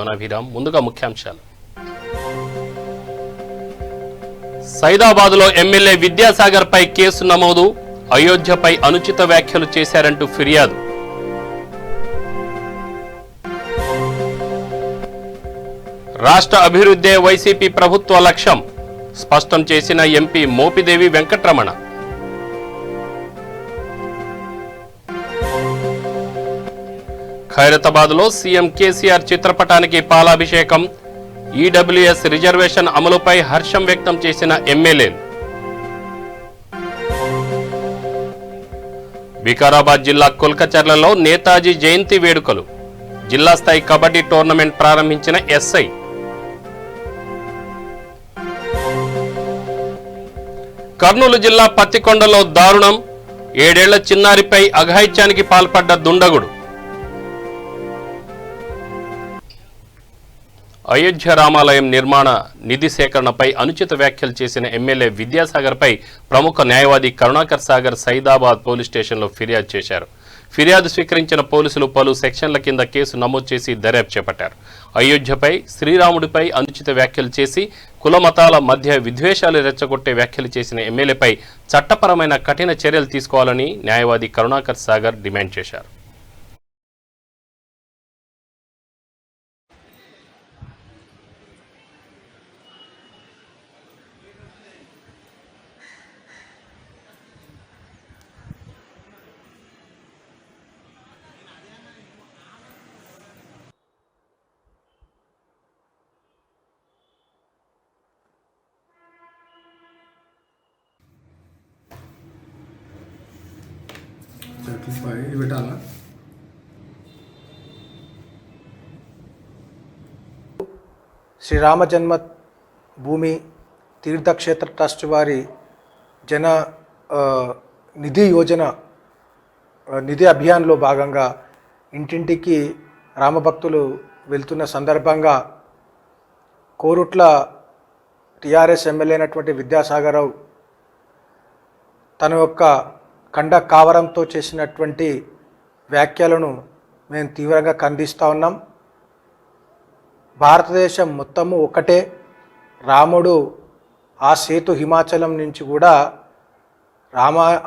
జోనాభిరామ్. ముందుగా ముఖ్యాంశాలు. సైదాబాద్లో ఎమ్మెల్యే విద్యాసాగర్ పై కేసు నమోదు. అయోధ్యపై అనుచిత వ్యాఖ్యలు చేశారంటూ ఫిర్యాదు. రాష్ట్ర అభివృద్ధే వైసీపీ ప్రభుత్వ లక్ష్యం స్పష్టం చేసిన ఎంపీ మోపిదేవి వెంకట్రమణ. ఖైరతాబాద్లో సీఎం కేసీఆర్ చిత్రపటానికి పాలాభిషేకం. ఈడబ్ల్యూఎస్ రిజర్వేషన్ అమలుపై హర్షం వ్యక్తం చేసిన ఎమ్మెల్యేలు. వికారాబాద్ జిల్లా కొల్కచర్లలో నేతాజీ జయంతి వేడుకలు. జిల్లా స్థాయి కబడ్డీ టోర్నమెంట్ ప్రారంభించిన ఎస్ఐ. కర్నూలు జిల్లా పత్తికొండలో దారుణం. 7 ఏళ్ల చిన్నారిపై అఘాయిత్యానికి పాల్పడ్డ దుండగుడు. అయోధ్య రామాలయం నిర్మాణ నిధి సేకరణపై అనుచిత వ్యాఖ్యలు చేసిన ఎమ్మెల్యే విద్యాసాగర్పై ప్రముఖ న్యాయవాది కరుణాకర్ సాగర్ సైదాబాద్ పోలీస్ స్టేషన్లో ఫిర్యాదు చేశారు. ఫిర్యాదు స్వీకరించిన పోలీసులు పలు సెక్షన్ల కింద కేసు నమోదు చేసి దర్యాప్తు చేపట్టారు. అయోధ్యపై, శ్రీరాముడిపై అనుచిత వ్యాఖ్యలు చేసి కుల మతాల మధ్య విద్వేషాలు రెచ్చగొట్టే వ్యాఖ్యలు చేసిన ఎమ్మెల్యేపై చట్టపరమైన కఠిన చర్యలు తీసుకోవాలని న్యాయవాది కరుణాకర్ సాగర్ డిమాండ్ చేశారు. శ్రీరామ జన్మ భూమి తీర్థక్షేత్ర ట్రస్ట్ వారి జన నిధి అభియాన్లో భాగంగా ఇంటింటికి రామభక్తులు వెళ్తున్న సందర్భంగా కోరుట్ల టీఆర్ఎస్ ఎమ్మెల్యే అయినటువంటి విద్యాసాగరరావు తన యొక్క కండ కావరంతో చేసినటువంటి వ్యాఖ్యలను మేము తీవ్రంగా ఖండిస్తూ ఉన్నాం. భారతదేశం మొత్తము ఒకటే. రాముడు ఆ సేతు హిమాచలం నుంచి కూడా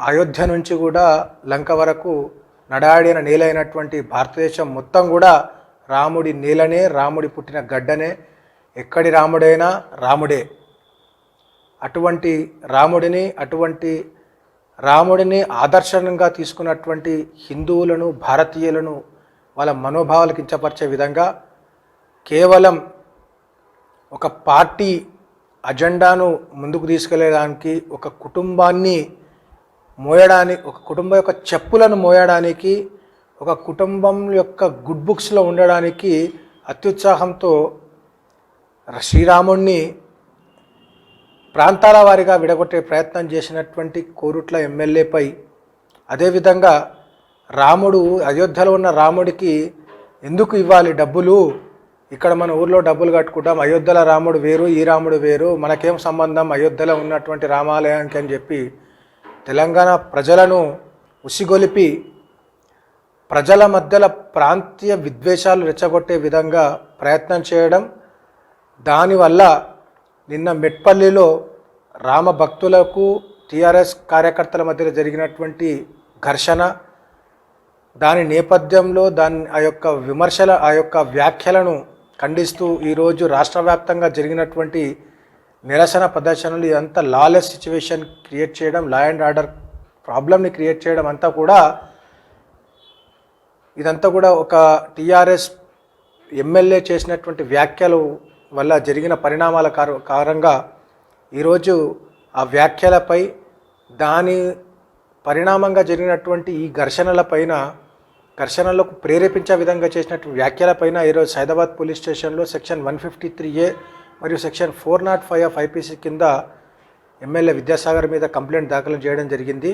అయోధ్య నుంచి కూడా లంక వరకు నడాడిన నేలైనటువంటి భారతదేశం మొత్తం కూడా రాముడి నేలనే, రాముడి పుట్టిన గడ్డనే. ఎక్కడి రాముడైనా రాముడే. అటువంటి రాముడిని ఆదర్శంగా తీసుకున్నటువంటి హిందువులను, భారతీయులను వాళ్ళ మనోభావాలు కించపరిచే విధంగా కేవలం ఒక పార్టీ అజెండాను ముందుకు తీసుకెళ్ళడానికి, ఒక కుటుంబాన్ని మోయడానికి, ఒక కుటుంబం యొక్క చెప్పులను మోయడానికి, ఒక కుటుంబం యొక్క గుడ్ బుక్స్లో ఉండడానికి అత్యుత్సాహంతో శ్రీరాముడిని ప్రాంతాల వారీగా విడగొట్టే ప్రయత్నం చేసినటువంటి కోరుట్ల ఎమ్మెల్యేపై, అదేవిధంగా రాముడు అయోధ్యలో ఉన్న రాముడికి ఎందుకు ఇవ్వాలి డబ్బులు, ఇక్కడ మన ఊర్లో డబ్బులు కట్టుకుంటాం, అయోధ్యలో రాముడు వేరు, ఈ రాముడు వేరు, మనకేం సంబంధం అయోధ్యలో ఉన్నటువంటి రామాలయానికి అని చెప్పి తెలంగాణ ప్రజలను ఉసిగొలిపి ప్రజల మధ్యలో ప్రాంతీయ విద్వేషాలు రెచ్చగొట్టే విధంగా ప్రయత్నం చేయడం. దానివల్ల నిన్న మెట్పల్లిలో రామ భక్తులకు టీఆర్ఎస్ కార్యకర్తల మధ్య జరిగినటువంటి ఘర్షణ, దాని నేపథ్యంలో ఆ యొక్క వ్యాఖ్యలను ఖండిస్తూ ఈరోజు రాష్ట్ర వ్యాప్తంగా జరిగినటువంటి నిరసన ప్రదర్శనలు ఇదంతా లాలెస్ సిచ్యువేషన్ క్రియేట్ చేయడం, లా అండ్ ఆర్డర్ ప్రాబ్లమ్ని క్రియేట్ చేయడం ఇదంతా కూడా ఒక టీఆర్ఎస్ ఎమ్మెల్యే చేసినటువంటి వ్యాఖ్యలు వల్ల జరిగిన పరిణామాల కారణంగా ఈరోజు ఆ వ్యాఖ్యలపై, దాని పరిణామంగా జరిగినటువంటి ఈ ఘర్షణలకు ప్రేరేపించే విధంగా చేసినటువంటి వ్యాఖ్యలపైన ఈరోజు సైదాబాద్ పోలీస్ స్టేషన్లో సెక్షన్ 153A మరియు సెక్షన్ 405 ఆఫ్ IPC కింద ఎమ్మెల్యే విద్యాసాగర్ మీద కంప్లైంట్ దాఖలు చేయడం జరిగింది.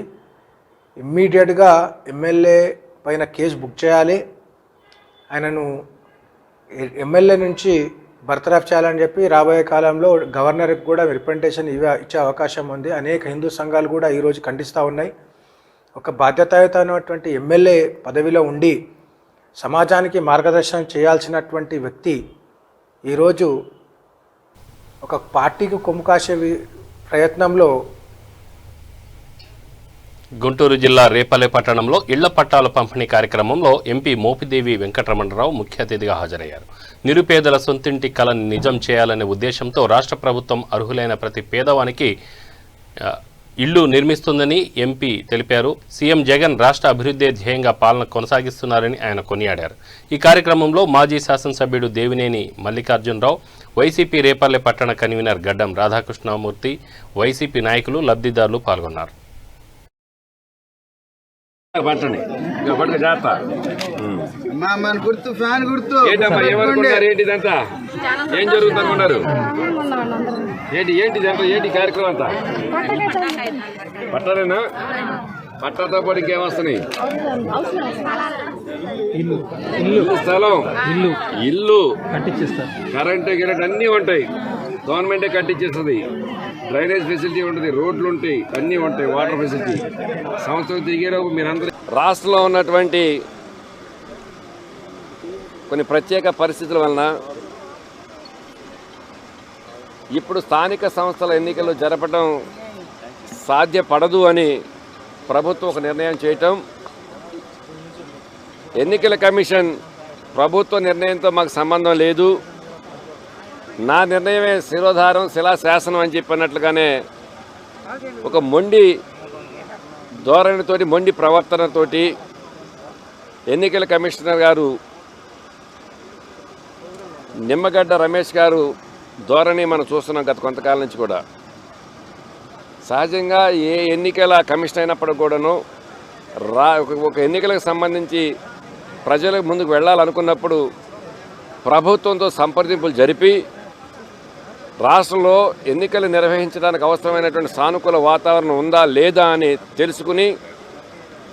ఇమ్మీడియట్గా ఎమ్మెల్యే పైన కేసు బుక్ చేయాలి, ఆయనను ఎమ్మెల్యే నుంచి బర్తరఫ్ చేయాలని చెప్పి రాబోయే కాలంలో గవర్నర్కి కూడా రిప్రజెంటేషన్ ఇచ్చే అవకాశం ఉంది. అనేక హిందూ సంఘాలు కూడా ఈరోజు ఖండిస్తూ ఉన్నాయి. ఒక బాధ్యతాయుతమైనటువంటి ఎమ్మెల్యే పదవిలో ఉండి సమాజానికి మార్గదర్శనం చేయాల్సినటువంటి వ్యక్తి ఈరోజు ఒక పార్టీకి కొమ్ము కాసే ప్రయత్నంలో గుంటూరు జిల్లా రేపల్లె పట్టణంలో ఇళ్ల పట్టాల పంపిణీ కార్యక్రమంలో ఎంపీ మోపిదేవి వెంకటరమణరావు ముఖ్య అతిథిగా హాజరయ్యారు. నిరుపేదల సొంతింటి కలను నిజం చేయాలనే ఉద్దేశంతో రాష్ట్ర ప్రభుత్వం అర్హులైన ప్రతి పేదవానికి ఇళ్లు నిర్మిస్తుందని ఎంపీ తెలిపారు. సీఎం జగన్ రాష్ట్ర అభివృద్ధి ధ్యేయంగా పాలన కొనసాగిస్తున్నారని ఆయన కొనియాడారు. ఈ కార్యక్రమంలో మాజీ శాసనసభ్యుడు దేవినేని మల్లికార్జునరావు, వైసీపీ రేపల్లె పట్టణ కన్వీనర్ గడ్డం రాధాకృష్ణమూర్తి, వైసీపీ నాయకులు, లబ్ధిదారులు పాల్గొన్నారు. గుర్తు ఫ్యాన్ గుర్తు ఏంటిదంతా ఏం జరుగుతుంది అనుకున్నారు? ఏంటి కార్యక్రమం అంతా పట్టారేనా? పట్టాతో పాటు ఇంకేమొస్తున్నాయి? ఇల్లు, స్థలం, ఇల్లు కరెంటు గిరెంట్ అన్నీ ఉంటాయి. గవర్నమెంటే కట్టించేస్తుంది. డ్రైనేజ్ ఫెసిలిటీ ఉంటుంది, రోడ్లు ఉంటాయి, అన్నీ ఉంటాయి, వాటర్ ఫెసిలిటీ. సంవత్సరం తిరిగేలోపు మీరందరూ రాష్ట్రంలో ఉన్నటువంటి కొన్ని ప్రత్యేక పరిస్థితుల వలన ఇప్పుడు స్థానిక సంస్థల ఎన్నికలు జరపడం సాధ్యపడదు అని ప్రభుత్వం ఒక నిర్ణయం చేయటం, ఎన్నికల కమిషన్ ప్రభుత్వ నిర్ణయంతో మాకు సంబంధం లేదు, నా నిర్ణయమే శిరోధారం, శిలాశాసనం అని చెప్పినట్లుగానే ఒక మొండి ధోరణితోటి, మొండి ప్రవర్తనతోటి ఎన్నికల కమిషనర్ గారు నిమ్మగడ్డ రమేష్ గారు ధోరణి మనం చూస్తున్నాం గత కొంతకాలం నుంచి కూడా. సహజంగా ఏ ఎన్నికల కమిషన్ అయినప్పుడు కూడాను ఒక ఎన్నికలకు సంబంధించి ప్రజలకు ముందుకు వెళ్ళాలనుకున్నప్పుడు ప్రభుత్వంతో సంప్రదింపులు జరిపి రాష్ట్రంలో ఎన్నికలు నిర్వహించడానికి అవసరమైనటువంటి సానుకూల వాతావరణం ఉందా లేదా అని తెలుసుకుని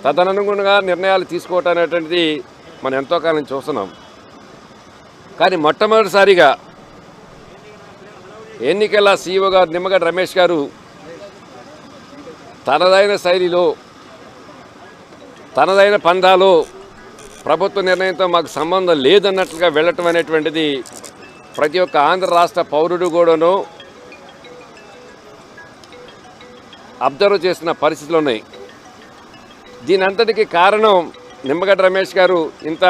తదనుగుణంగా నిర్ణయాలు తీసుకోవటం అనేటువంటిది మనం ఎంతో కాలం చూస్తున్నాం. కానీ మొట్టమొదటిసారిగా ఎన్నికల సీఈఓ గారు నిమ్మగడ్డ రమేష్ గారు తనదైన శైలిలో, తనదైన పందాలో ప్రభుత్వ నిర్ణయంతో మాకు సంబంధం లేదన్నట్లుగా వెళ్ళటం అనేటువంటిది ప్రతి ఒక్క ఆంధ్ర రాష్ట్ర పౌరుడు కూడాను అబ్జర్వ్ చేసిన పరిస్థితులు ఉన్నాయి. దీని అంతటికి కారణం నిమ్మగడ్డ రమేష్ గారు ఇంత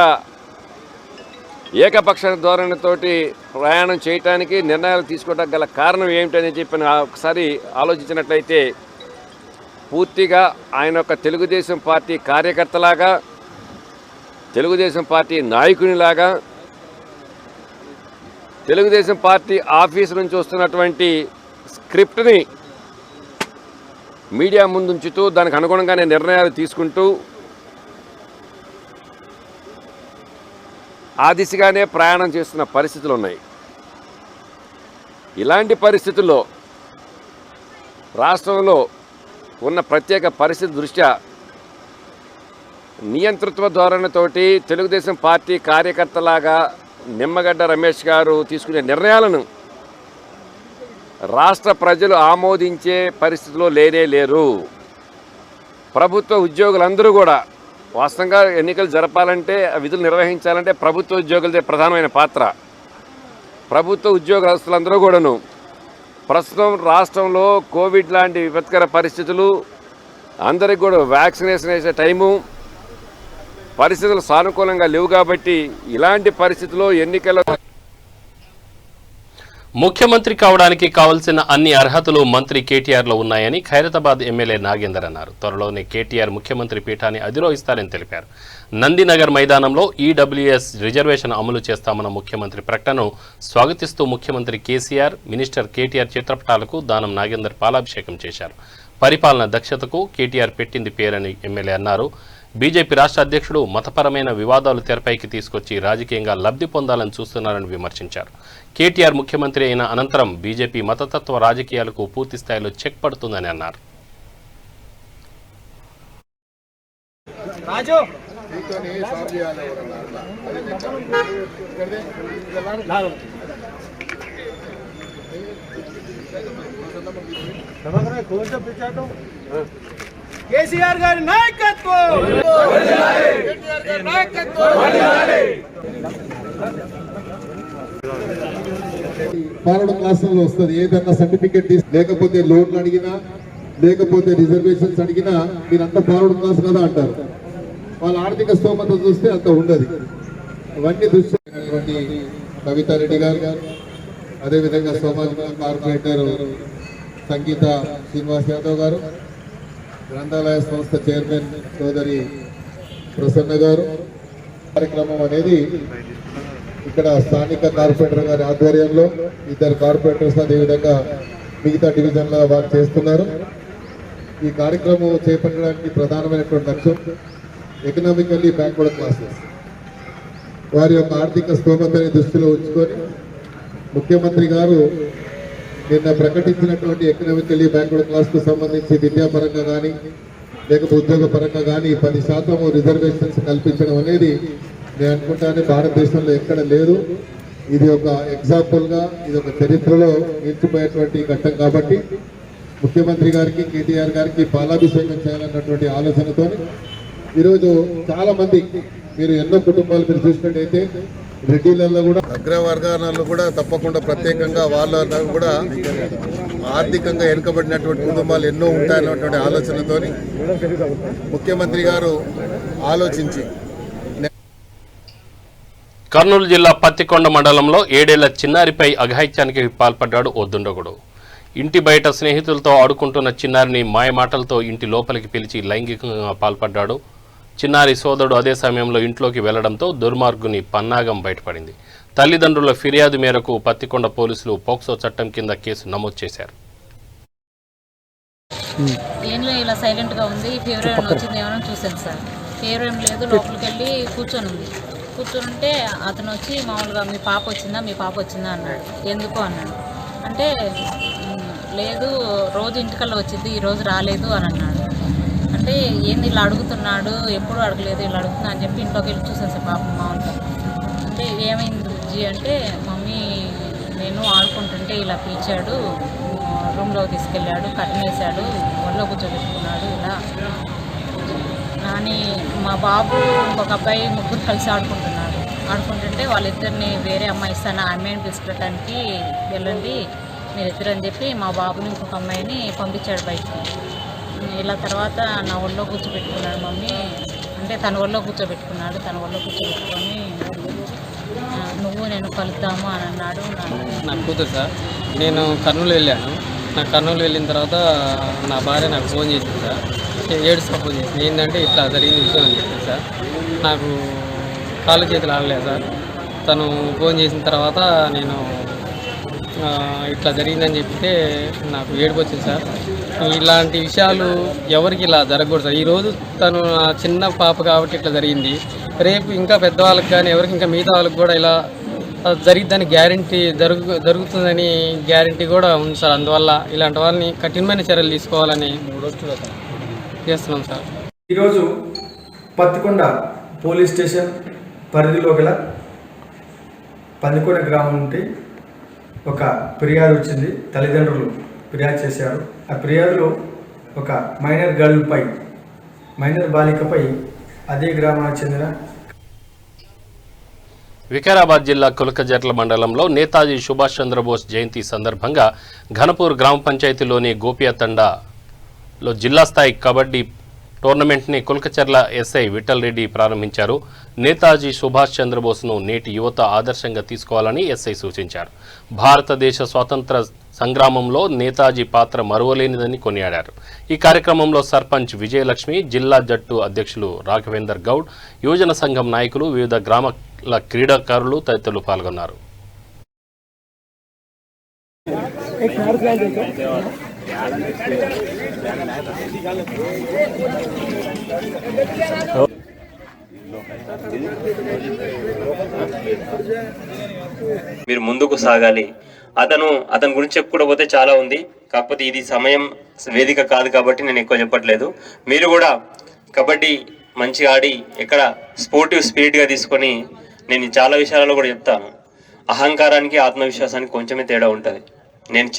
ఏకపక్ష ధోరణితోటి ప్రయాణం చేయటానికి, నిర్ణయాలు తీసుకోవడానికి గల కారణం ఏమిటని చెప్పి ఒకసారి ఆలోచించినట్లయితే పూర్తిగా ఆయన ఒక తెలుగుదేశం పార్టీ కార్యకర్తలాగా, తెలుగుదేశం పార్టీ నాయకునిలాగా, తెలుగుదేశం పార్టీ ఆఫీసు నుంచి వస్తున్నటువంటి స్క్రిప్ట్ని మీడియా ముందుంచుతూ దానికి అనుగుణంగానే నిర్ణయాలు తీసుకుంటూ ఆ దిశగానే ప్రయాణం చేస్తున్న పరిస్థితులు ఉన్నాయి. ఇలాంటి పరిస్థితుల్లో రాష్ట్రంలో ఉన్న ప్రత్యేక పరిస్థితి దృష్ట్యా నియంతృత్వ ధోరణితోటి తెలుగుదేశం పార్టీ కార్యకర్తలాగా నిమ్మగడ్డ రమేష్ గారు తీసుకునే నిర్ణయాలను రాష్ట్ర ప్రజలు ఆమోదించే పరిస్థితిలో లేరు. ప్రభుత్వ ఉద్యోగులందరూ కూడా వాస్తవంగా ఎన్నికలు జరపాలంటే, విధులు నిర్వహించాలంటే ప్రభుత్వ ఉద్యోగులదే ప్రధానమైన పాత్ర. ప్రభుత్వ ఉద్యోగస్తులందరూ కూడాను ప్రస్తుతం రాష్ట్రంలో కోవిడ్ లాంటి విపత్కర పరిస్థితులు, అందరికి కూడా వ్యాక్సినేషన్ వేసే టైము, పరిస్థితులు సానుకూలంగా లేవు కాబట్టి ఇలాంటి పరిస్థితుల్లో ఎన్నికల ముఖ్యమంత్రి కావడానికి కావలసిన అన్ని అర్హతలు మంత్రి కేటీఆర్లో ఉన్నాయని ఖైరతాబాద్ ఎమ్మెల్యే నాగేందర్ అన్నారు. త్వరలోనే కేటీఆర్ ముఖ్యమంత్రి పీఠాన్ని అధిరోహిస్తారని తెలిపారు. నందినగర్ మైదానంలో ఈడబ్ల్యూఎస్ రిజర్వేషన్ అమలు చేస్తామన్న ముఖ్యమంత్రి ప్రకటనను స్వాగతిస్తూ ముఖ్యమంత్రి కేసీఆర్, మినిస్టర్ కేటీఆర్ చిత్రపటాలకు దానం నాగేందర్ పాలాభిషేకం చేశారు. పరిపాలన దక్షతకు కేటీఆర్ పెట్టింది పేరని ఎమ్మెల్యే అన్నారు. బీజేపీ రాష్ట్ర అధ్యక్షుడు మతపరమైన వివాదాలు తెరపైకి తీసుకొచ్చి రాజకీయంగా లబ్ధి పొందాలని చూస్తున్నారని విమర్శించారు. కేటీఆర్ ముఖ్యమంత్రి అయిన అనంతరం బీజేపీ మతతత్వ రాజకీయాలకు పూర్తి స్థాయిలో చెక్ పడుతుందని అన్నారు. కేసీఆర్ గారి నాయకత్వం, కేటీఆర్ గారి నాయకత్వం. ఫార్వర్డ్ క్లాసుల్లో వస్తుంది. ఏదన్నా సర్టిఫికేట్ లేకపోతే లోన్లు అడిగినా లేకపోతే రిజర్వేషన్స్ అడిగినా మీరంతా ఫార్వర్డ్ క్లాస్ కదా అంటారు. వాళ్ళ ఆర్థిక స్తోమత చూస్తే అంత ఉండదు. ఇవన్నీ దృష్టి కవితారెడ్డి గారు, అదేవిధంగా సోమాజిక కార్పొరేటర్ సంగీత శ్రీనివాస్ యాదవ్ గారు, గ్రంథాలయ సంస్థ చైర్మన్ సోదరి ప్రసన్న గారు. కార్యక్రమం అనేది ఇక్కడ స్థానిక కార్పొరేటర్ గారి ఆధ్వర్యంలో 2 కార్పొరేటర్స్ అదేవిధంగా మిగతా డివిజన్ల వారు చేస్తున్నారు. ఈ కార్యక్రమం చేపట్టడానికి ప్రధానమైనటువంటి లక్ష్యం ఎకనామికల్లీ బ్యాక్వర్డ్ క్లాసెస్ వారి యొక్క ఆర్థిక స్తోమతని దృష్టిలో ఉంచుకొని ముఖ్యమంత్రి గారు నిన్న ప్రకటించినటువంటి ఎకనామికల్లీ బ్యాక్వర్డ్ క్లాస్కు సంబంధించి విద్యాపరంగా కానీ లేకపోతే ఉద్యోగ పరంగా కానీ 10% రిజర్వేషన్స్ కల్పించడం అనేది నేను అనుకుంటానే భారతదేశంలో ఎక్కడ లేదు. ఇది ఒక ఎగ్జాంపుల్గా, ఇది ఒక చరిత్రలో నిలిచిపోయేటువంటి ఘట్టం కాబట్టి ముఖ్యమంత్రి గారికి కేటీఆర్ గారికి పాలాభిషేకం చేయాలన్నటువంటి ఆలోచనతో ఈరోజు చాలా మంది మీరు ఎన్నో కుటుంబాలు మీరు చూసినట్టయితే రెడ్డిలలో కూడా అగ్రవర్గాలలో కూడా తప్పకుండా ప్రత్యేకంగా వాళ్ళ కూడా ఆర్థికంగా వెనుకబడినటువంటి కుటుంబాలు ఎన్నో ఉంటాయన్నటువంటి ఆలోచనతో ముఖ్యమంత్రి గారు ఆలోచించి కర్నూలు జిల్లా పత్తికొండ మండలంలో 7 ఏళ్ల చిన్నారిపై అఘాయిత్యానికి పాల్పడ్డాడు ఓ దుండగుడు. ఇంటి బయట స్నేహితులతో ఆడుకుంటున్న చిన్నారిని మాయమాటలతో ఇంటి లోపలికి పిలిచి లైంగికంగా పాల్పడ్డాడు. చిన్నారి సోదరుడు అదే సమయంలో ఇంట్లోకి వెళ్లడంతో దుర్మార్గుని పన్నాగం బయటపడింది. తల్లిదండ్రుల ఫిర్యాదు మేరకు పత్తికొండ పోలీసులు పోక్సో చట్టం కింద కేసు నమోదు చేశారు. ఏంలో ఇలా సైలెంట్గా ఉంది, ఫీవర్ ఏమైనా వచ్చింది ఏమైనా చూశాను సార్. ఫీవర్ ఏం లేదు, లోపలికి వెళ్ళి కూర్చొని ఉంది. కూర్చుంటే అతను వచ్చి మామూలుగా మీ పాప వచ్చిందా అన్నాడు. ఎందుకు అన్నాడు. అంటే లేదు రోజు ఇంటికల్లా వచ్చింది, ఈరోజు రాలేదు అని అన్నాడు. అంటే ఏంది ఇలా అడుగుతున్నాడు, ఎప్పుడు అడగలేదు ఇలా అడుగుతున్నా అని చెప్పి ఇంట్లోకి వెళ్ళి చూసాను సార్ పాప మామూలుగా. అంటే ఏమైంది జీ అంటే మమ్మీ నేను ఆడుకుంటుంటే ఇలా పిలిచాడు, రూమ్లో తీసుకెళ్ళాడు, కట్టనేసాడు, ఒళ్ళో కూర్చోబెట్టుకున్నాడు. ఇలా నాని మా బాబు ఇంకొక అబ్బాయి ముగ్గురు కలిసి ఆడుకుంటుంటే వాళ్ళిద్దరిని వేరే అమ్మాయి ఇస్తాను ఆ అమ్మాయిని తీసుకెళ్ళడానికి వెళ్ళండి మీరిద్దరు అని చెప్పి మా బాబుని ఇంకొక అమ్మాయిని పంపించాడు బయటికి. ఇలా తర్వాత నా ఒళ్ళో కూర్చోబెట్టుకున్నాడు మమ్మీ, అంటే తన ఒళ్ళో కూర్చోబెట్టుకున్నాడు. తన ఒళ్ళో కూర్చోబెట్టుకొని నువ్వు నేను కలుద్దాము అని అన్నాడు. నా కూతురు సార్, నేను కర్నూలు వెళ్ళాను. నాకు కర్నూలు వెళ్ళిన తర్వాత నా భార్య నాకు ఫోన్ చేసింది సార్. ఏడుస్తా ఫోన్ చేసింది. ఏంటంటే ఇట్లా జరిగిన విషయం అని చెప్పింది సార్. నాకు కాళ్ళు చేతులు ఆడలేదు సార్. తను ఫోన్ చేసిన తర్వాత నేను ఇట్లా జరిగిందని చెప్తే నాకు ఏడుపు వచ్చింది సార్. ఇలాంటి విషయాలు ఎవరికి ఇలా జరగకూడదు సార్. ఈరోజు తను చిన్న పాప కాబట్టి ఇట్లా జరిగింది. రేపు ఇంకా పెద్దవాళ్ళకి కానీ ఎవరికి ఇంకా మిగతా వాళ్ళకి కూడా ఇలా జరిగిద్దని గ్యారంటీ జరుగుతుందని గ్యారంటీ కూడా ఉంది సార్. అందువల్ల ఇలాంటి వాళ్ళని కఠినమైన చర్యలు తీసుకోవాలని చేస్తున్నాం సార్. ఈరోజు పత్తికొండ పోలీస్ స్టేషన్ పరిధిలో గల పందికొండ గ్రామం నుండి ఒక ఫిర్యాదు వచ్చింది. తల్లిదండ్రులు ఫిర్యాదు చేశారు. ఆ ఫిర్యాదులో ఒక మైనర్ బాలికపై అదే గ్రామానికి చెందిన వికారాబాద్ జిల్లా కులకజర్ల మండలంలో నేతాజీ సుభాష్ చంద్రబోస్ జయంతి సందర్భంగా ఘనపూర్ గ్రామ పంచాయతీలోని గోపియాతండాలో జిల్లా స్థాయి కబడ్డీ టోర్నమెంట్ని కులకచర్ల ఎస్ఐ విఠల్ రెడ్డి ప్రారంభించారు. నేతాజీ సుభాష్ చంద్రబోస్ను నేటి యువత ఆదర్శంగా తీసుకోవాలని ఎస్ఐ సూచించారు. భారతదేశ స్వాతంత్ర సంగ్రామంలో నేతాజీ పాత్ర మరువలేనిదని కొనియాడారు. ఈ కార్యక్రమంలో సర్పంచ్ విజయలక్ష్మి, జిల్లా జట్టు అధ్యక్షులు రాఘవేందర్ గౌడ్, యువజన సంఘం నాయకులు, వివిధ గ్రామాల క్రీడాకారులు తదితరులు పాల్గొన్నారు. మీరు ముందుకు సాగాలి. అతని గురించి చెప్పుకోకపోతే చాలా ఉంది, కాకపోతే ఇది సమయం వేదిక కాదు కాబట్టి నేను ఎక్కువ చెప్పట్లేదు. మీరు కూడా కబడ్డీ మంచిగా ఆడి ఎక్కడ స్పోర్టివ్ స్పిరిట్గా తీసుకొని నేను చాలా విషయాలలో కూడా చెప్తాను. అహంకారానికి ఆత్మవిశ్వాసానికి కొంచెమే తేడా ఉంటుంది. నేను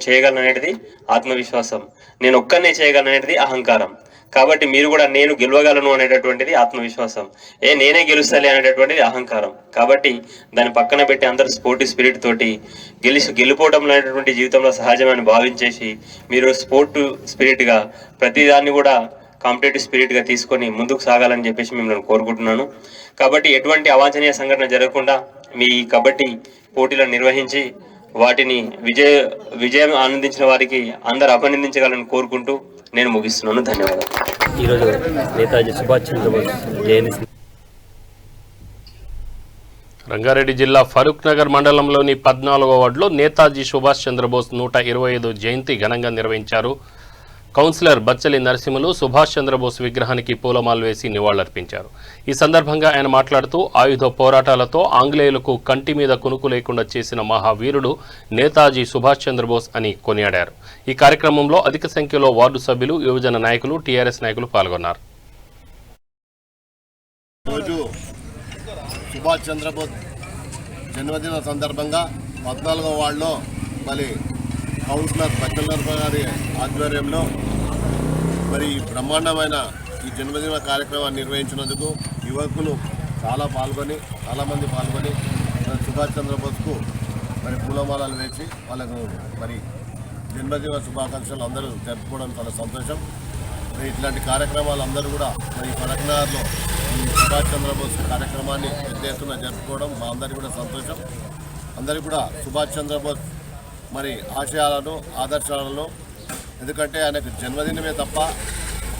చేయగలను అనేది ఆత్మవిశ్వాసం, నేను ఒక్కనే చేయగలను అనేది అహంకారం. కాబట్టి మీరు కూడా నేను గెలవగలను అనేటటువంటిది ఆత్మవిశ్వాసం, నేనే గెలుస్తాలే అనేటటువంటిది అహంకారం. కాబట్టి దాన్ని పక్కన పెట్టి అందరూ స్పోర్టివ్ స్పిరిట్ తోటి గెలుపోవడం అనేటటువంటి జీవితంలో సహజమని భావించేసి మీరు స్పోర్టివ్ స్పిరిట్గా ప్రతిదాన్ని కూడా కాంపిటేటివ్ స్పిరిట్గా తీసుకొని ముందుకు సాగాలని చెప్పేసి మిమ్మల్ని కోరుకుంటున్నాను. కాబట్టి ఎటువంటి అవాంఛనీయ సంఘటన జరగకుండా మీ కబడ్డీ పోటీలను నిర్వహించి వాటిని విజయం ఆనందించిన వారికి అందరు అభినందించగలని కోరుకుంటూ నేను ముగిస్తున్నాను. ధన్యవాదాలు. ఈరోజు నేతాజీ సుభాష్ చంద్రబోస్ జయంతి రంగారెడ్డి జిల్లా ఫరూక్ నగర్ మండలంలోని 14వ వార్డులో నేతాజీ సుభాష్ చంద్రబోస్ 125 జయంతి ఘనంగా నిర్వహించారు. కౌన్సిలర్ బచ్చలి నరసింహులు సుభాష్ చంద్రబోస్ విగ్రహానికి పూలమాలు వేసి నివాళులర్పించారు. ఈ సందర్భంగా ఆయన మాట్లాడుతూ ఆయుధ పోరాటాలతో ఆంగ్లేయులకు కంటి మీద కునుకు లేకుండా చేసిన మహావీరుడు నేతాజీ సుభాష్ చంద్రబోస్ అని కొనియాడారు. ఈ కార్యక్రమంలో అధిక సంఖ్యలో వార్డు సభ్యులు, యువజన నాయకులు, టీఆర్ఎస్ నాయకులు పాల్గొన్నారు. సుభాష్ చంద్రబోస్ జన్మదిన సందర్భంగా 14వ వార్డులో మరి కౌన్సిలర్ బచ్చల గారి ఆధ్వర్యంలో మరి బ్రహ్మాండమైన ఈ జన్మదిన కార్యక్రమాన్ని నిర్వహించినందుకు యువకులు చాలామంది పాల్గొని సుభాష్ చంద్రబోస్కు మరి పూలమాలలు వేసి వాళ్ళకు మరి జన్మదిన శుభాకాంక్షలు అందరూ జరుపుకోవడం చాలా సంతోషం. మరి ఇట్లాంటి కార్యక్రమాలు అందరూ కూడా మరి ఫరూక్ నగర్లో ఈ సుభాష్ చంద్రబోస్ కార్యక్రమాన్ని పెద్ద ఎత్తున జరుపుకోవడం మా అందరికీ కూడా సంతోషం. అందరికీ కూడా సుభాష్ చంద్రబోస్ మరి ఆశయాలను, ఆదర్శాలను, ఎందుకంటే ఆయనకు జన్మదినమే తప్ప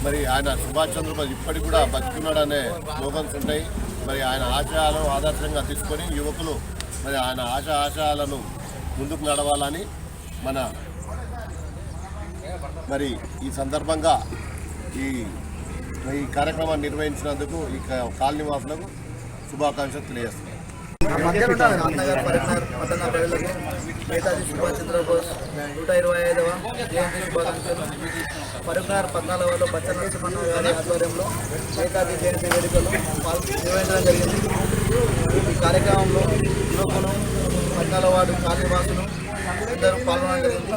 మరి ఆయన సుభాష్ చంద్రబోస్ ఇప్పటికి కూడా బతుకున్నాడనే స్లోగన్స్ ఉంటాయి. మరి ఆయన ఆశయాలను ఆదర్శంగా తీసుకొని యువకులు మరి ఆయన ఆశయాలను ముందుకు నడవాలని మరి ఈ సందర్భంగా ఈ కార్యక్రమాన్ని నిర్వహించినందుకు ఈ కాలనీ వాసులకు శుభాకాంక్షలు తెలియజేస్తున్నాను. పట్టణ ప్రజలకు నేతాజీ సుభాష్ చంద్రబోస్ 125వ జయంతి శుభాకాంక్షలు. ఫరూక్ నగర్ 14వ వార్డులో బచ్చల నరసింహ గారి ఆధ్వర్యంలో నేతాజీ జయంతి వేడుకలు నిర్వహించడం జరిగింది. ఈ కార్యక్రమంలో యువకులు, 14వ వార్డు కాలనీవాసులు అందరూ పాల్గొనడం జరిగింది.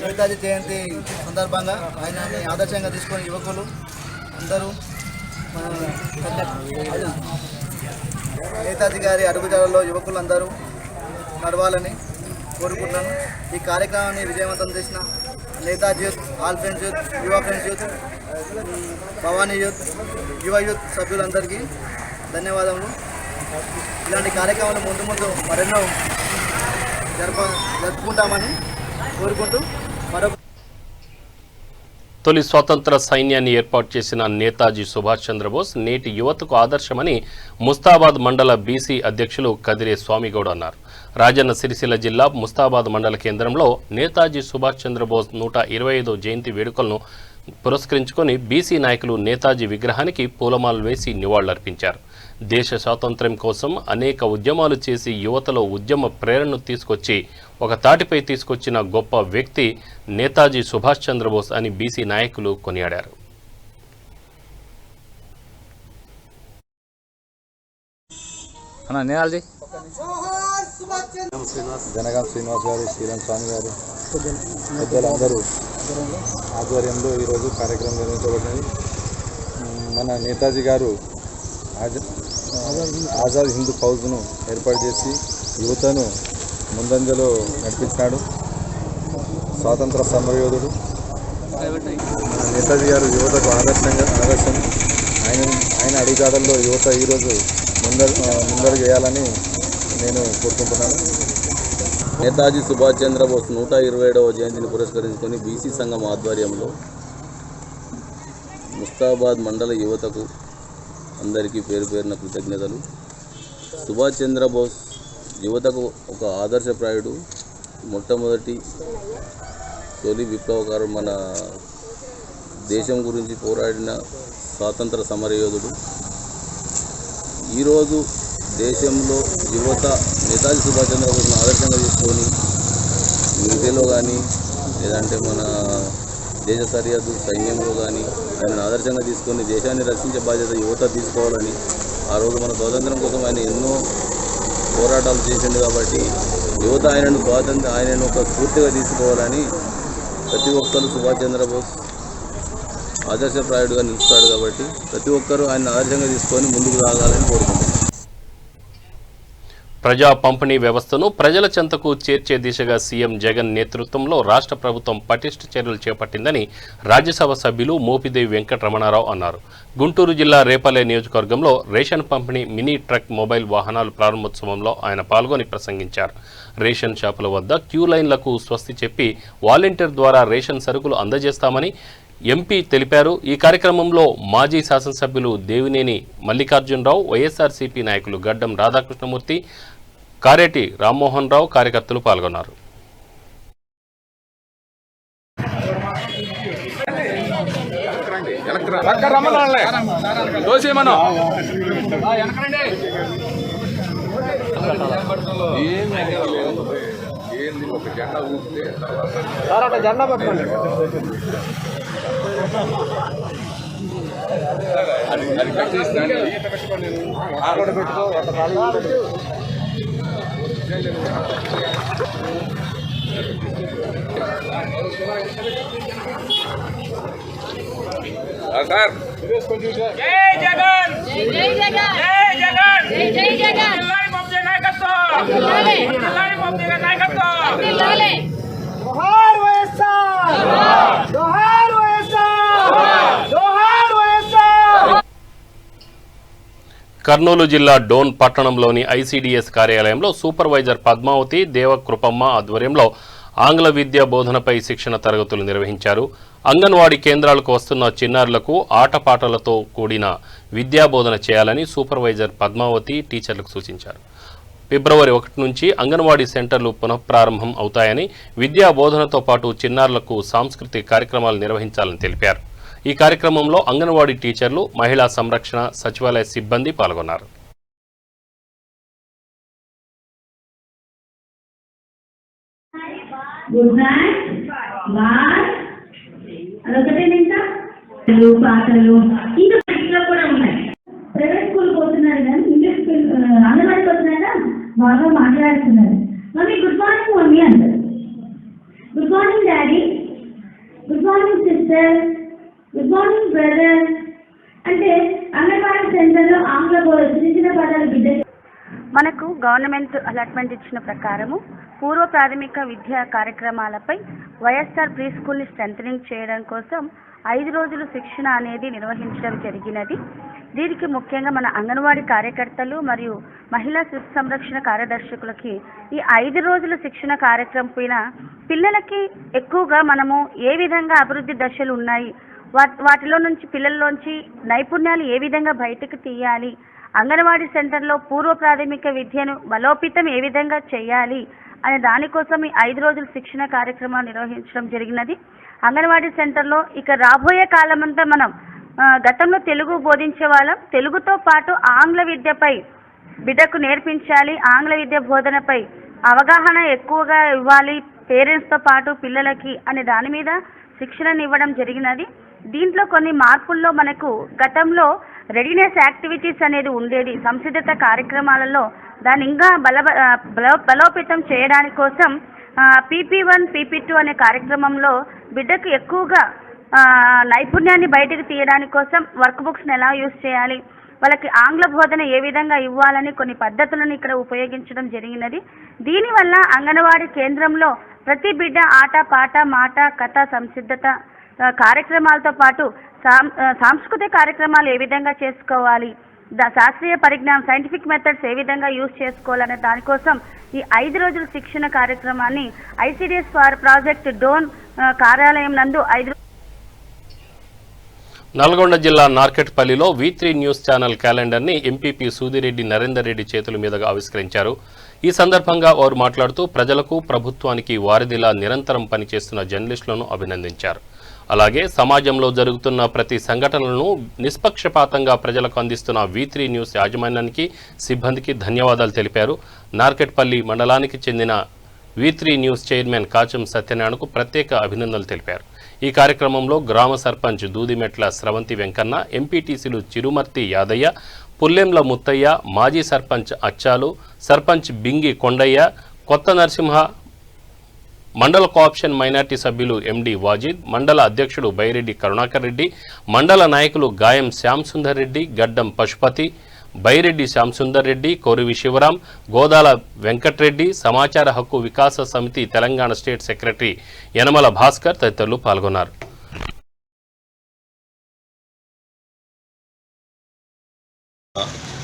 నేతాజీ జయంతి సందర్భంగా ఆయనని ఆదర్శంగా తీసుకొని యువకులు అందరూ నేతాజీ గారి అడుగుజాడల్లో యువకులందరూ నడవాలని కోరుకుంటున్నాను. ఈ కార్యక్రమాన్ని విజయవంతం చేసిన Netaji youth, all friends youth, యువ ఫ్రెండ్స్ యూత్, భవానీ యూత్, యువ యూత్ సభ్యులందరికీ ధన్యవాదములు. ఇలాంటి కార్యక్రమాలు ముందు మరెన్నో జరుపుకుంటామని కోరుకుంటూ తొలి స్వాతంత్ర సైన్యాన్ని ఏర్పాటు చేసిన నేతాజీ సుభాష్ చంద్రబోస్ నేటి యువతకు ఆదర్శమని ముస్తాబాద్ మండల బీసీ అధ్యక్షులు కదిరే స్వామిగౌడ్ అన్నారు. రాజన్న సిరిసిల్ల జిల్లా ముస్తాబాద్ మండల కేంద్రంలో నేతాజీ సుభాష్ చంద్రబోస్ 125వ జయంతి వేడుకలను పురస్కరించుకొని బీసీ నాయకులు నేతాజీ విగ్రహానికి పూలమాలలు వేసి నివాళులర్పించారు. దేశ స్వాతంత్ర్యం కోసం అనేక ఉద్యమాలు చేసి యువతలో ఉద్యమ ప్రేరణను తీసుకొచ్చి ఒక తాటిపై తీసుకొచ్చిన గొప్ప వ్యక్తి నేతాజీ సుభాష్ చంద్రబోస్ అని బీసీ నాయకులు కొనియాడారు. జనగాం శ్రీనివాస్ గారు, శ్రీరామ్ స్వామి గారు పెద్దలందరూ ఆధ్వర్యంలో ఈరోజు కార్యక్రమం నిర్వహించబడింది. మన నేతాజీ గారు ఆజాద్ హిందూ ఫౌజ్ను ఏర్పాటు చేసి యువతను ముందంజలో నడిపించినాడు. స్వాతంత్ర సమరయోధుడు నేతాజీ గారు యువతకు ఆదర్శం. ఆయన అడుగుజాడల్లో యువత ఈరోజు ముందరు వేయాలని నేను కోరుకుంటున్నాను. నేతాజీ సుభాష్ చంద్రబోస్ 127వ జయంతిని పురస్కరించుకొని బీసీ సంఘం ఆధ్వర్యంలో ముస్తాబాద్ మండల యువతకు అందరికీ పేరు పేరున కృతజ్ఞతలు. సుభాష్ చంద్రబోస్ యువతకు ఒక ఆదర్శప్రాయుడు, మొట్టమొదటి తొలి విప్లవకారుడు, మన దేశం గురించి పోరాడిన స్వాతంత్ర సమరయోధుడు. ఈరోజు దేశంలో యువత నేతాజీ సుభాష్ చంద్రబోస్ను ఆదర్శంగా తీసుకొని మిలిటరీలో కానీ లేదంటే మన దేశ సరిహద్దు సైన్యంలో కానీ ఆయనను ఆదర్శంగా తీసుకొని దేశాన్ని రక్షించే బాధ్యత యువత తీసుకోవాలని, ఆ రోజు మన స్వాతంత్రం కోసం ఆయన ఎన్నో పోరాటాలు చేసిండు కాబట్టి యువత ఆయనను ఒక స్ఫూర్తిగా తీసుకోవాలని ప్రతి ఒక్కరు సుభాష్ చంద్రబోస్ ఆదర్శప్రాయుడుగా నిలుస్తాడు కాబట్టి ప్రతి ఒక్కరూ ఆయన ఆదర్శంగా తీసుకొని ముందుకు సాగాలని కోరుకుంటున్నాను. ప్రజా పంపిణీ వ్యవస్థను ప్రజల చెంతకు చేర్చే దిశగా సీఎం జగన్ నేతృత్వంలో రాష్ట్ర ప్రభుత్వం పటిష్ట చర్యలు చేపట్టిందని రాజ్యసభ సభ్యులు మోపిదేవి వెంకటరమణారావు అన్నారు. గుంటూరు జిల్లా రేపల్లె నియోజకవర్గంలో రేషన్ పంపిణీ మినీ ట్రక్ మొబైల్ వాహనాల ప్రారంభోత్సవంలో ఆయన పాల్గొని ప్రసంగించారు. రేషన్ షాపుల వద్ద క్యూ లైన్లకు స్వస్తి చెప్పి వాలంటీర్ ద్వారా రేషన్ సరుకులు అందజేస్తామని ఎంపీ తెలిపారు. ఈ కార్యక్రమంలో మాజీ శాసనసభ్యులు దేవినేని మల్లికార్జునరావు, వైఎస్ఆర్సీపీ నాయకులు గడ్డం రాధాకృష్ణమూర్తి, కారేటి రామ్మోహన్ రావు కార్యకర్తలు పాల్గొన్నారు. జెండా పట్టుకోండి. కర్నూలు జిల్లా డోన్ పట్టణంలోని ఐసీడీఎస్ కార్యాలయంలో సూపర్వైజర్ పద్మావతి, దేవకృపమ్మ ఆధ్వర్యంలో ఆంగ్ల విద్యా బోధనపై శిక్షణ తరగతులు నిర్వహించారు. అంగన్వాడీ కేంద్రాలకు వస్తున్న చిన్నారులకు ఆటపాటలతో కూడిన విద్యాబోధన చేయాలని సూపర్వైజర్ పద్మావతి టీచర్లకు సూచించారు. ఫిబ్రవరి 1 నుంచి అంగన్వాడీ సెంటర్లు పునఃప్రారంభం అవుతాయని, విద్యా బోధనతో పాటు చిన్నారులకు సాంస్కృతిక కార్యక్రమాలు నిర్వహించాలని తెలిపారు. ఈ కార్యక్రమంలో అంగన్వాడీ టీచర్లు, మహిళా సంరక్షణ, సచివాలయ సిబ్బంది పాల్గొన్నారు. పాటలు ఇంకా కూడా ఉన్నాయి. ప్రైవేట్ స్కూల్ పోతున్నారు కానీ ఇంగ్లీష్ అంగన్వాడికి వస్తున్నారా బాగా మాట్లాడుతున్నారు. మమ్మీ గుడ్ మార్నింగ్ మమ్మీ అంటారు. Good morning daddy, good morning sister, good morning brother అంటే అంగన్వాడీ సెంటర్లో ఆంగ్ల చిన్న పదాలు బిడ్డ. మనకు గవర్నమెంట్ అలాట్మెంట్ ఇచ్చిన ప్రకారము పూర్వ ప్రాథమిక విద్యా కార్యక్రమాలపై వైఎస్ఆర్ ప్రీ స్కూల్ని స్ట్రెంథనింగ్ చేయడం కోసం 5 రోజులు శిక్షణ అనేది నిర్వహించడం జరిగినది. దీనికి ముఖ్యంగా మన అంగన్వాడీ కార్యకర్తలు మరియు మహిళా శిశు సంరక్షణ కార్యదర్శకులకి ఈ 5 రోజుల శిక్షణ కార్యక్రమం పైన పిల్లలకి ఎక్కువగా మనము ఏ విధంగా అభివృద్ధి దశలు ఉన్నాయి, వాటిలో నుంచి పిల్లల్లోంచి నైపుణ్యాలు ఏ విధంగా బయటకు తీయాలి, అంగన్వాడీ సెంటర్లో పూర్వ ప్రాథమిక విద్యను బలోపేతం ఏ విధంగా చేయాలి అనే దానికోసం ఈ 5 రోజుల శిక్షణ కార్యక్రమాలు నిర్వహించడం జరిగినది. అంగన్వాడీ సెంటర్లో ఇక రాబోయే కాలమంతా మనం గతంలో తెలుగు బోధించే వాళ్ళం, తెలుగుతో పాటు ఆంగ్ల విద్యపై బిడ్డకు నేర్పించాలి, ఆంగ్ల విద్య బోధనపై అవగాహన ఎక్కువగా ఇవ్వాలి పేరెంట్స్తో పాటు పిల్లలకి అనే దాని మీద శిక్షణను ఇవ్వడం జరిగినది. దీంట్లో కొన్ని మార్పుల్లో మనకు గతంలో రెడీనెస్ యాక్టివిటీస్ అనేది ఉండేది. సంసిద్ధత కార్యక్రమాలలో దాన్ని ఇంకా బలోపేతం చేయడానికి కోసం PP1, PP2 అనే కార్యక్రమంలో బిడ్డకు ఎక్కువగా నైపుణ్యాన్ని బయటకు తీయడానికి కోసం వర్క్ బుక్స్ని ఎలా యూజ్ చేయాలి, వాళ్ళకి ఆంగ్ల బోధన ఏ విధంగా ఇవ్వాలని కొన్ని పద్ధతులను ఇక్కడ ఉపయోగించడం జరిగినది. దీనివల్ల అంగన్వాడీ కేంద్రంలో ప్రతి బిడ్డ ఆట, పాట, మాట, కథ, సంసిద్ధత కార్యక్రమాలతో పాటు సాంస్కృతిక కార్యక్రమాలు ఏ విధంగా చేసుకోవాలి, శాస్త్రీయ పరిజ్ఞానం సైంటిఫిక్ మెథడ్స్ ఏ విధంగా యూజ్ చేసుకోవాలనే దానికోసం ఈ 5 రోజుల శిక్షణ కార్యక్రమాన్ని ఐసీడీఎస్ ప్రాజెక్ట్ డోన్ కార్యాలయం నందు 5 నల్గొండ జిల్లా నార్కెట్పల్లిలో V3 న్యూస్ ఛానల్ క్యాలెండర్ని ఎంపీపీ సూదిరెడ్డి నరేందర్ రెడ్డి చేతుల మీదుగా ఆవిష్కరించారు. ఈ సందర్భంగా వారు మాట్లాడుతూ ప్రజలకు, ప్రభుత్వానికి వారధిలా నిరంతరం పనిచేస్తున్న జర్నలిస్టులను అభినందించారు. అలాగే సమాజంలో జరుగుతున్న ప్రతి సంఘటనలను నిష్పక్షపాతంగా ప్రజలకు అందిస్తున్న V3 న్యూస్ యాజమాన్యానికి, సిబ్బందికి ధన్యవాదాలు తెలిపారు. నార్కెట్పల్లి మండలానికి చెందిన V3 న్యూస్ చైర్మన్ కాచం సత్యనారాయణకు ప్రత్యేక అభినందనలు తెలిపారు. ఈ కార్యక్రమంలో గ్రామ సర్పంచ్ దూదిమెట్ల స్రవంతి వెంకన్న, ఎంపీటీసీలు చిరుమర్తి యాదయ్య, పుల్లెంల ముత్తయ్య, మాజీ సర్పంచ్ అచ్చాలు, సర్పంచ్ బింగి కొండయ్య, కొత్త నరసింహ, మండల కోఆప్షన్ మైనార్టీ సభ్యులు ఎండి వాజిద్, మండల అధ్యక్షుడు బైరెడ్డి కరుణాకర్ రెడ్డి, మండల నాయకులు గాయం శ్యామ్ సుందర్ రెడ్డి, గడ్డం పశుపతి, బైరెడ్డి శ్యామ్ సుందర్ రెడ్డి, కోరివి శివరాం, గోదాల వెంకట్రెడ్డి, సమాచార హక్కు వికాస సమితి తెలంగాణ స్టేట్ సెక్రటరీ యనమల భాస్కర్ తదితరులు పాల్గొన్నారు.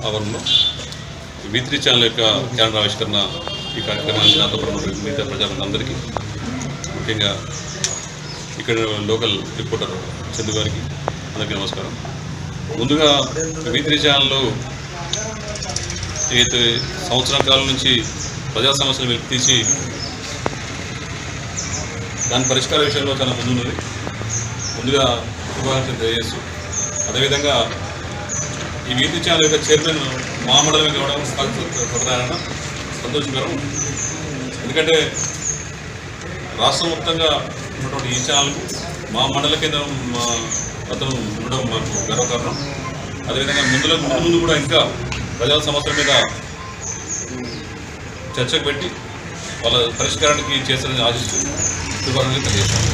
ఆవరణలో V3 ఛానల్ యొక్క క్యాలెండర్ ఆవిష్కరణ ఈ కార్యక్రమానికి నాతో మిగతా ప్రజలందరికీ, ముఖ్యంగా ఇక్కడ లోకల్ రిపోర్టర్ చందు గారికి అందరికీ నమస్కారం. ముందుగా V3 ఛానల్లో ఏదైతే సంవత్సరం కాలం నుంచి ప్రజా సమస్యలు వెలికి తీసి దాని పరిష్కార విషయంలో చాలా ముందున్నది. ముందుగా శుభాకాంక్షలు తెలియజేస్తూ, అదేవిధంగా ఈ V3 ఛానల్ యొక్క చైర్మన్ మా మండలమే కావడం సంతోషకరం. ఎందుకంటే రాష్ట్ర మొత్తంగా ఉన్నటువంటి ఈ ఛానల్కు మా మండల కేంద్రం అతను ఉండడం మాకు గర్వకారణం. అదేవిధంగా ముందు కూడా ఇంకా ప్రజా సమస్యల మీద చర్చకు పెట్టి వాళ్ళ పరిష్కారానికి చేస్తారని ఆశిస్తూ శుభాకాంక్షలు తెలియజేస్తాను.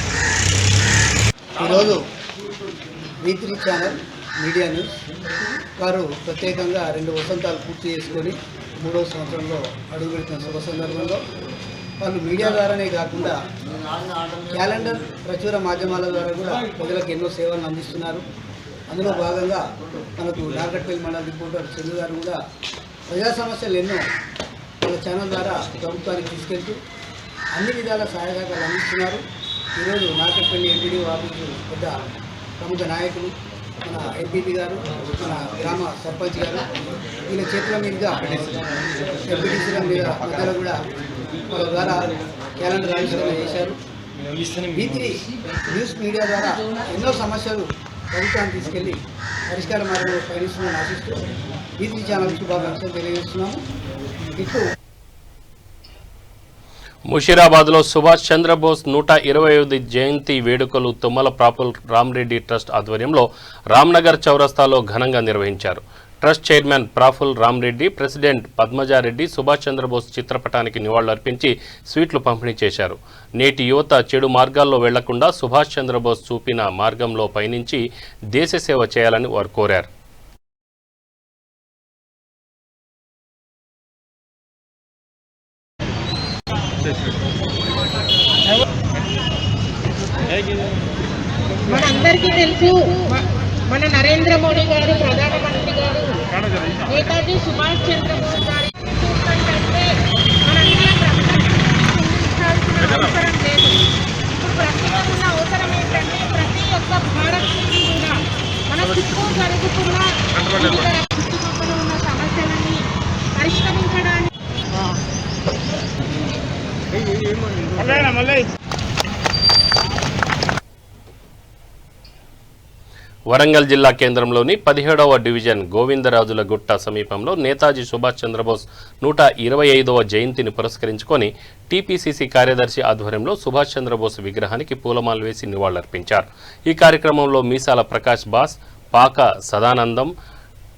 ఈరోజు V3 ఛానల్ మీడియా న్యూస్ వారు ప్రత్యేకంగా 2 వసంతాలు పూర్తి చేసుకొని 3వ సంవత్సరంలో అడుగుపెడుతున్న శుభ సందర్భంలో వాళ్ళు మీడియా ద్వారానే కాకుండా క్యాలెండర్ ప్రచుర మాధ్యమాల ద్వారా కూడా ప్రజలకు ఎన్నో సేవలను అందిస్తున్నారు. అందులో భాగంగా మనకు నాగట్పల్లి మండల రిపోర్టర్ చందు గారు కూడా ప్రజా సమస్యలు ఎన్నో వాళ్ళ ఛానల్ ద్వారా ప్రభుత్వానికి తీసుకెళ్తూ అన్ని విధాల సహాయకాలు అందిస్తున్నారు. ఈరోజు నాగట్పల్లి ఎంపీడీ ఆఫీసు పెద్ద ప్రముఖ నాయకులు, మన ఎంపీపీ గారు, మన గ్రామ సర్పంచ్ గారు, వీళ్ళ చేతుల మీదుగా ఎంపీటీసీల మీద మధ్యలో కూడా వాళ్ళ ద్వారా క్యాలెండర్ ఆవిష్కరణ చేశారు. V3 న్యూస్ మీడియా ద్వారా ఎన్నో సమస్యలు ప్రభుత్వాన్ని తీసుకెళ్లి పరిష్కార మార్గంలో పయనిస్తుందని ఆశిస్తూ V3 ఛానల్ శుభాకాంక్షలు తెలియజేస్తున్నాము. ఇటు ముషీరాబాద్లో సుభాష్ చంద్రబోస్ 125వ జయంతి వేడుకలు తుమ్మల ప్రాపుల్ రామ్రెడ్డి ట్రస్ట్ ఆధ్వర్యంలో రామ్నగర్ చౌరస్తాలో ఘనంగా నిర్వహించారు. Trust chairman Praful Ramreddy, president Padmajareddy Subhash Chandrabose చిత్రపటానికి నివాళులర్పించి స్వీట్లు పంపిణీ చేశారు. నేటి యువత చెడు మార్గాల్లో వెళ్లకుండా సుభాష్ చంద్రబోస్ చూపిన మార్గంలో పయనించి దేశ సేవ చేయాలని వారు కోరారు. మనందరికీ తెలుసు, మన నరేంద్ర మోడీ గారు ప్రధానమంత్రి గారు నేతాజీ సుభాష్ చంద్రబోస్ గారి చూసినట్లయితే మనందరం అవసరం లేదు. ఇప్పుడు ప్రస్తుతం ఉన్న అవసరం ఏంటంటే ప్రతి ఒక్క భారతీయుడు కూడా మన చుట్టూ జరుగుతున్న చుట్టుపక్కల ఉన్న సమస్యలని పరిష్కరించడానికి వరంగల్ జిల్లా కేంద్రంలోని 17వ డివిజన్ గోవిందరాజుల గుట్ట సమీపంలో నేతాజీ సుభాష్ చంద్రబోస్ 125వ జయంతిని పురస్కరించుకొని టీపీసీసీ కార్యదర్శి ఆధ్వర్యంలో సుభాష్ చంద్రబోస్ విగ్రహానికి పూలమాలలు వేసి నివాళులర్పించారు. ఈ కార్యక్రమంలో మీసాల ప్రకాష్ బాస్, పాక Sadanandam,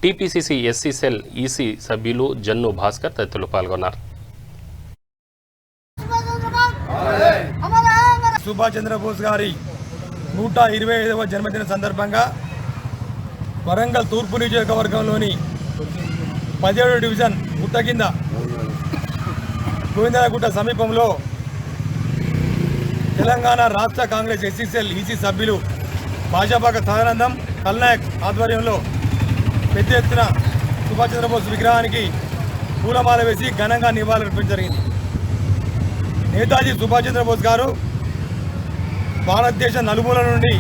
TPCC SC cell EC సభ్యులు జన్ను భాస్కర్ తదితరులు పాల్గొన్నారు. సుభాష్ చంద్రబోస్ గారి 125వ జన్మదిన సందర్భంగా వరంగల్ తూర్పు నియోజకవర్గంలోని 17వ డివిజన్ గుట్ట కింద గోవిందరాగుట్ట సమీపంలో తెలంగాణ రాష్ట్ర కాంగ్రెస్ ఎస్సీసీఎల్ ఈసీ సభ్యులు భాజపాక సదానందం కల్నాయక్ ఆధ్వర్యంలో పెద్ద ఎత్తున సుభాష్ చంద్రబోస్ విగ్రహానికి పూలమాల వేసి ఘనంగా నివాళులర్పించడం జరిగింది. నేతాజీ సుభాష్ చంద్రబోస్ గారు భారతదేశ నలుమూల నుండి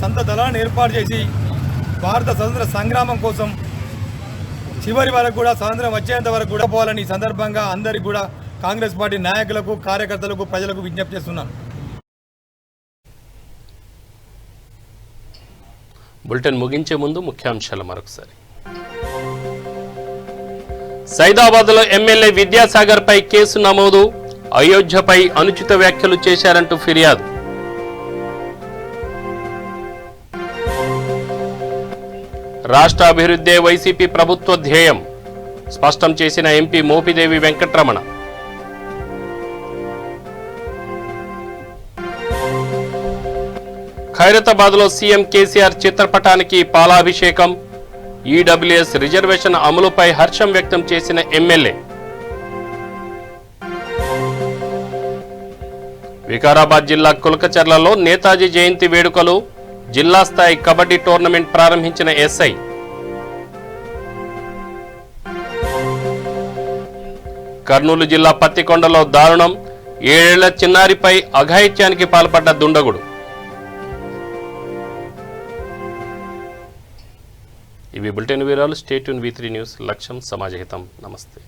సంత దళాలను ఏర్పాటు చేసి భారత స్వతంత్ర సంగ్రామం కోసం చివరి వరకు కూడా స్వాతంత్రం వచ్చేంత వరకు కూడా పోవాలని ఈ సందర్భంగా అందరికీ కూడా కాంగ్రెస్ పార్టీ నాయకులకు, కార్యకర్తలకు, ప్రజలకు విజ్ఞప్తి చేస్తున్నాను. బులెటిన్ ముగించే ముందు ముఖ్యాంశాలు మరొకసారి. సైదాబాద్లో ఎమ్మెల్యే విద్యాసాగర్ పై కేసు నమోదు, అయోధ్యపై అనుచిత వ్యాఖ్యలు చేశారంటూ ఫిర్యాదు. రాష్ట్ర అభివృద్ధే వైసీపీ ప్రభుత్వ ధ్యేయం స్పష్టం చేసిన ఎంపీ మోపిదేవి వెంకట్రమణ. ఖైరతాబాద్లో సీఎం కేసీఆర్ చిత్రపటానికి పాలాభిషేకం. ఈడబ్ల్యూఎస్ రిజర్వేషన్ అమలుపై హర్షం వ్యక్తం చేసిన ఎమ్మెల్యే. వికారాబాద్ జిల్లా కులకచర్లలో నేతాజీ జయంతి వేడుకలు. జిల్లా స్థాయి కబడ్డీ టోర్నమెంట్ ప్రారంభించిన ఎస్ఐ. కర్నూలు జిల్లా పత్తికొండలో దారుణం. 7 ఏళ్ల చిన్నారిపై అఘాయిత్యానికి పాల్పడ్డ దుండగుడు. ఇవి బులెటిన్ వివరాలు. Stay tune V3 news. లక్ష్యం సమాజహితం. నమస్తే.